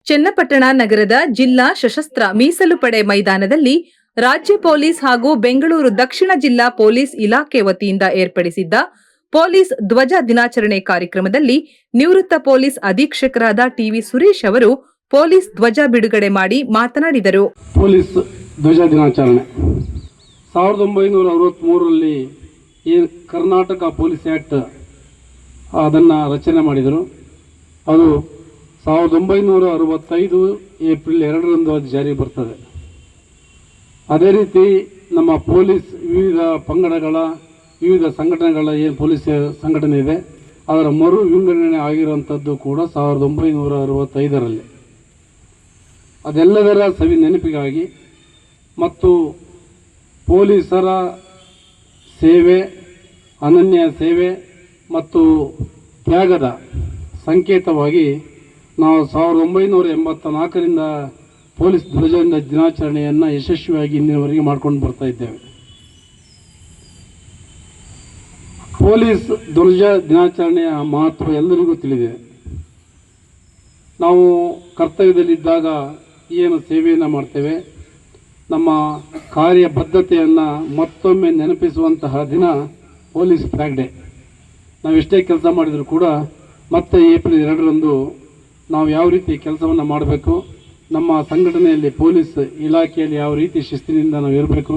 ಚನ್ನಪಟ್ಟಣ ನಗರದ ಜಿಲ್ಲಾ ಸಶಸ್ತ್ರ ಮೀಸಲು ಪಡೆ ಮೈದಾನದಲ್ಲಿ ರಾಜ್ಯ ಪೊಲೀಸ್ ಹಾಗೂ ಬೆಂಗಳೂರು ದಕ್ಷಿಣ ಜಿಲ್ಲಾ ಪೊಲೀಸ್ ಇಲಾಖೆ ವತಿಯಿಂದ ಏರ್ಪಡಿಸಿದ್ದ ಪೊಲೀಸ್ ಧ್ವಜ ದಿನಾಚರಣೆ ಕಾರ್ಯಕ್ರಮದಲ್ಲಿ ನಿವೃತ್ತ ಪೊಲೀಸ್ ಅಧೀಕ್ಷಕರಾದ ಟಿವಿ ಸುರೇಶ್ ಅವರು ಪೊಲೀಸ್ ಧ್ವಜ ಬಿಡುಗಡೆ ಮಾಡಿ ಮಾತನಾಡಿದರು. ಪೊಲೀಸ್ ಧ್ವಜ ದಿನಾಚರಣೆ 1963ರಲ್ಲಿ ಕರ್ನಾಟಕ ಪೊಲೀಸ್ ಆಕ್ಟ್ ಅದನ್ನು ರಚನೆ ಮಾಡಿದರು. ಅದು 1965 ಏಪ್ರಿಲ್ 2ರಂದು ಅದು ಜಾರಿಗೆ ಬರ್ತದೆ. ಅದೇ ರೀತಿ ನಮ್ಮ ಪೊಲೀಸ್ ವಿವಿಧ ಪಂಗಡಗಳ ವಿವಿಧ ಸಂಘಟನೆಗಳ ಏನು ಪೊಲೀಸ್ ಸಂಘಟನೆ ಇದೆ ಅದರ ಮರು ವಿಂಗಡಣೆ ಆಗಿರುವಂಥದ್ದು ಕೂಡ 1965ರಲ್ಲಿ. ಅದೆಲ್ಲದರ ಸವಿ ನೆನಪಿಗಾಗಿ ಮತ್ತು ಪೊಲೀಸರ ಸೇವೆ, ಅನನ್ಯ ಸೇವೆ ಮತ್ತು ತ್ಯಾಗದ ಸಂಕೇತವಾಗಿ ನಾವು 1984ರಿಂದ ಪೊಲೀಸ್ ಧ್ವಜ ದಿನಾಚರಣೆಯನ್ನು ಯಶಸ್ವಿಯಾಗಿ ಇಂದಿನವರೆಗೆ ಮಾಡ್ಕೊಂಡು ಬರ್ತಾ ಇದ್ದೇವೆ. ಪೊಲೀಸ್ ಧ್ವಜ ದಿನಾಚರಣೆಯ ಮಹತ್ವ ಎಲ್ಲರಿಗೂ ತಿಳಿದಿದೆ. ನಾವು ಕರ್ತವ್ಯದಲ್ಲಿದ್ದಾಗ ಏನು ಸೇವೆಯನ್ನು ಮಾಡ್ತೇವೆ, ನಮ್ಮ ಕಾರ್ಯಬದ್ಧತೆಯನ್ನು ಮತ್ತೊಮ್ಮೆ ನೆನಪಿಸುವಂತಹ ದಿನ ಪೊಲೀಸ್ ಫ್ಲಾಗ್ ಡೇ. ನಾವು ಎಷ್ಟೇ ಕೆಲಸ ಮಾಡಿದರೂ ಕೂಡ ಮತ್ತೆ ಏಪ್ರಿಲ್ 2ರಂದು ನಾವು ಯಾವ ರೀತಿ ಕೆಲಸವನ್ನು ಮಾಡಬೇಕು, ನಮ್ಮ ಸಂಘಟನೆಯಲ್ಲಿ ಪೊಲೀಸ್ ಇಲಾಖೆಯಲ್ಲಿ ಯಾವ ರೀತಿ ಶಿಸ್ತಿನಿಂದ ನಾವು ಇರಬೇಕು,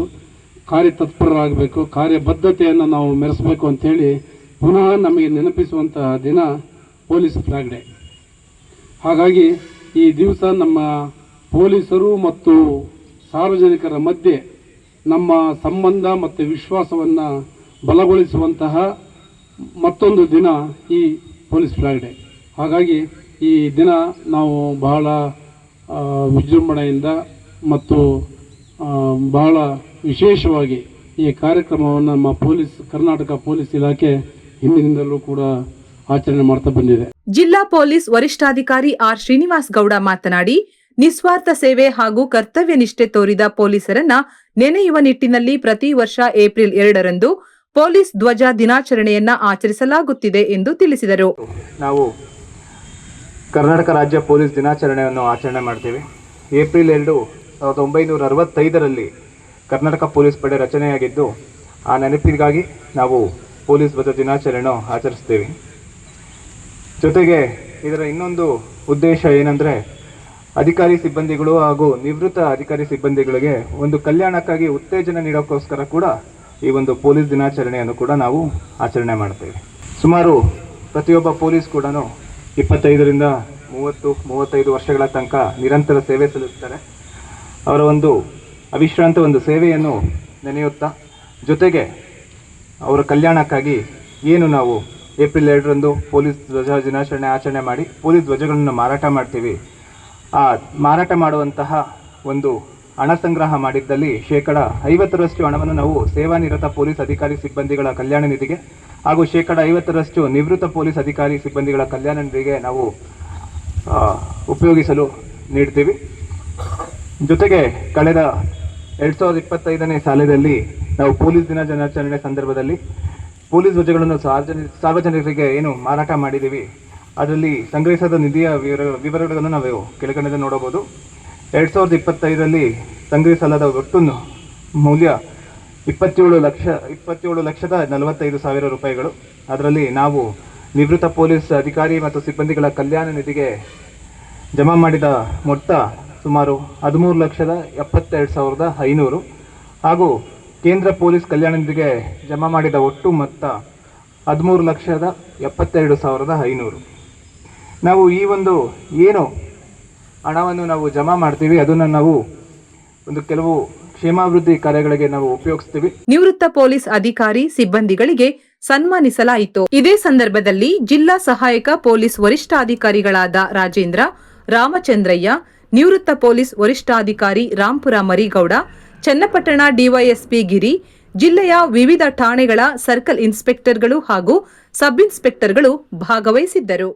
ಕಾರ್ಯತತ್ಪರರಾಗಬೇಕು, ಕಾರ್ಯಬದ್ಧತೆಯನ್ನು ನಾವು ಮೆರೆಸಬೇಕು ಅಂಥೇಳಿ ಪುನಃ ನಮಗೆ ನೆನಪಿಸುವಂತಹ ದಿನ ಪೊಲೀಸ್ ಫ್ಲಾಗ್ ಡೇ. ಹಾಗಾಗಿ ಈ ದಿವಸ ನಮ್ಮ ಪೊಲೀಸರು ಮತ್ತು ಸಾರ್ವಜನಿಕರ ಮಧ್ಯೆ ನಮ್ಮ ಸಂಬಂಧ ಮತ್ತು ವಿಶ್ವಾಸವನ್ನು ಬಲಗೊಳಿಸುವಂತಹ ಮತ್ತೊಂದು ದಿನ ಈ ಪೊಲೀಸ್ ಫ್ಲಾಗ್ ಡೇ. ಹಾಗಾಗಿ ಈ ದಿನ ನಾವು ಬಹಳ ವಿಜೃಂಭಣೆಯಿಂದ ಮತ್ತು ಬಹಳ ವಿಶೇಷವಾಗಿ ಈ ಕಾರ್ಯಕ್ರಮವನ್ನು ನಮ್ಮ ಕರ್ನಾಟಕ ಪೊಲೀಸ್ ಇಲಾಖೆ ಹಿಂದಿನಿಂದಲೂ ಕೂಡ ಆಚರಣೆ ಮಾಡ್ತಾ ಬಂದಿದೆ. ಜಿಲ್ಲಾ ಪೊಲೀಸ್ ವರಿಷ್ಠಾಧಿಕಾರಿ ಆರ್ ಶ್ರೀನಿವಾಸ್ ಗೌಡ ಮಾತನಾಡಿ, ನಿಸ್ವಾರ್ಥ ಸೇವೆ ಹಾಗೂ ಕರ್ತವ್ಯ ನಿಷ್ಠೆ ತೋರಿದ ಪೊಲೀಸರನ್ನ ನೆನೆಯುವ ನಿಟ್ಟಿನಲ್ಲಿ ಪ್ರತಿ ವರ್ಷ ಏಪ್ರಿಲ್ 2ರಂದು ಪೊಲೀಸ್ ಧ್ವಜ ದಿನಾಚರಣೆಯನ್ನ ಆಚರಿಸಲಾಗುತ್ತಿದೆ ಎಂದು ತಿಳಿಸಿದರು. ನಾವು ಕರ್ನಾಟಕ ರಾಜ್ಯ ಪೊಲೀಸ್ ದಿನಾಚರಣೆಯನ್ನು ಆಚರಣೆ ಮಾಡ್ತೇವೆ. ಏಪ್ರಿಲ್ 2, 1965ರಲ್ಲಿ ಕರ್ನಾಟಕ ಪೊಲೀಸ್ ಪಡೆ ರಚನೆಯಾಗಿದ್ದು, ಆ ನೆನಪಿಗಾಗಿ ನಾವು ಪೊಲೀಸ್ ಧ್ವಜ ದಿನಾಚರಣೆಯನ್ನು ಆಚರಿಸ್ತೇವೆ. ಜೊತೆಗೆ ಇದರ ಇನ್ನೊಂದು ಉದ್ದೇಶ ಏನಂದರೆ, ಅಧಿಕಾರಿ ಸಿಬ್ಬಂದಿಗಳು ಹಾಗೂ ನಿವೃತ್ತ ಅಧಿಕಾರಿ ಸಿಬ್ಬಂದಿಗಳಿಗೆ ಒಂದು ಕಲ್ಯಾಣಕ್ಕಾಗಿ ಉತ್ತೇಜನ ನೀಡೋಕ್ಕೋಸ್ಕರ ಕೂಡ ಈ ಒಂದು ಪೊಲೀಸ್ ದಿನಾಚರಣೆಯನ್ನು ಕೂಡ ನಾವು ಆಚರಣೆ ಮಾಡ್ತೇವೆ. ಸುಮಾರು ಪ್ರತಿಯೊಬ್ಬ ಪೊಲೀಸ್ ಕೂಡ 25ರಿಂದ 30-35 ವರ್ಷಗಳ ತನಕ ನಿರಂತರ ಸೇವೆ ಸಲ್ಲಿಸ್ತಾರೆ. ಅವರ ಒಂದು ಅವಿಶ್ರಾಂತ ಒಂದು ಸೇವೆಯನ್ನು ನೆನೆಯುತ್ತಾ, ಜೊತೆಗೆ ಅವರ ಕಲ್ಯಾಣಕ್ಕಾಗಿ ಏನು ನಾವು ಏಪ್ರಿಲ್ 2ರಂದು ಪೊಲೀಸ್ ಧ್ವಜ ದಿನಾಚರಣೆ ಆಚರಣೆ ಮಾಡಿ ಪೊಲೀಸ್ ಧ್ವಜಗಳನ್ನು ಮಾರಾಟ ಮಾಡ್ತೀವಿ. ಆ ಮಾರಾಟ ಮಾಡುವಂತಹ ಒಂದು ಹಣ ಸಂಗ್ರಹ ಮಾಡಿದ್ದಲ್ಲಿ 50% ಹಣವನ್ನು ನಾವು ಸೇವಾನಿರತ ಪೊಲೀಸ್ ಅಧಿಕಾರಿ ಸಿಬ್ಬಂದಿಗಳ ಕಲ್ಯಾಣ ನಿಧಿಗೆ ಹಾಗೂ 50% ನಿವೃತ್ತ ಪೊಲೀಸ್ ಅಧಿಕಾರಿ ಸಿಬ್ಬಂದಿಗಳ ಕಲ್ಯಾಣ ನಿಧಿಗೆ ನಾವು ಉಪಯೋಗಿಸಲು ನೀಡ್ತೀವಿ. ಜೊತೆಗೆ ಕಳೆದ 2025ನೇ ಸಾಲಿನಲ್ಲಿ ನಾವು ಪೊಲೀಸ್ ದಿನಾಚರಣೆ ಸಂದರ್ಭದಲ್ಲಿ ಪೊಲೀಸ್ ಧ್ವಜಗಳನ್ನು ಸಾರ್ವಜನಿಕರಿಗೆ ಏನು ಮಾರಾಟ ಮಾಡಿದ್ದೀವಿ ಅದರಲ್ಲಿ ಸಂಗ್ರಹಿಸಿದ ನಿಧಿಯ ವಿವರಗಳನ್ನು ನಾವು ಕೆಳಗಡೆ ನೋಡಬಹುದು. 2025ರಲ್ಲಿ ಸಂಗ್ರಹಿಸಲಾದ ಒಟ್ಟು ಮೌಲ್ಯ 27,45,000 ರೂಪಾಯಿಗಳು. ಅದರಲ್ಲಿ ನಾವು ನಿವೃತ್ತ ಪೊಲೀಸ್ ಅಧಿಕಾರಿ ಮತ್ತು ಸಿಬ್ಬಂದಿಗಳ ಕಲ್ಯಾಣ ನಿಧಿಗೆ ಜಮಾ ಮಾಡಿದ ಮೊತ್ತ ಸುಮಾರು 13,72,500 ಹಾಗೂ ಕೇಂದ್ರ ಪೊಲೀಸ್ ಕಲ್ಯಾಣ ನಿಧಿಗೆ ಜಮಾ ಮಾಡಿದ ಒಟ್ಟು ಮೊತ್ತ 13,72,500. ನಾವು ಈ ಒಂದು ಏನು ಹಣವನ್ನು ನಾವು ಜಮಾ ಮಾಡ್ತೀವಿ ಅದನ್ನು ನಾವು ಒಂದು ಕೆಲವು ಕ್ಷೇಮಾಭಿವೃದ್ಧಿ ಕಾರ್ಯಗಳಿಗೆ ನಾವು ಉಪಯೋಗಿಸ್ತೀವಿ. ನಿವೃತ್ತ ಪೊಲೀಸ್ ಅಧಿಕಾರಿ ಸಿಬ್ಬಂದಿಗಳಿಗೆ ಸನ್ಮಾನಿಸಲಾಯಿತು. ಇದೇ ಸಂದರ್ಭದಲ್ಲಿ ಜಿಲ್ಲಾ ಸಹಾಯಕ ಪೊಲೀಸ್ ವರಿಷ್ಠಾಧಿಕಾರಿಗಳಾದ ರಾಜೇಂದ್ರ, ರಾಮಚಂದ್ರಯ್ಯ, ನಿವೃತ್ತ ಪೊಲೀಸ್ ವರಿಷ್ಠಾಧಿಕಾರಿ ರಾಂಪುರ ಮರಿಗೌಡ, ಚನ್ನಪಟ್ಟಣ ಡಿವೈಎಸ್ಪಿ ಗಿರಿ, ಜಿಲ್ಲೆಯ ವಿವಿಧ ಠಾಣೆಗಳ ಸರ್ಕಲ್ ಇನ್ಸ್ಪೆಕ್ಟರ್ಗಳು ಹಾಗೂ ಸಬ್ ಇನ್ಸ್ಪೆಕ್ಟರ್ಗಳು ಭಾಗವಹಿಸಿದ್ದರು.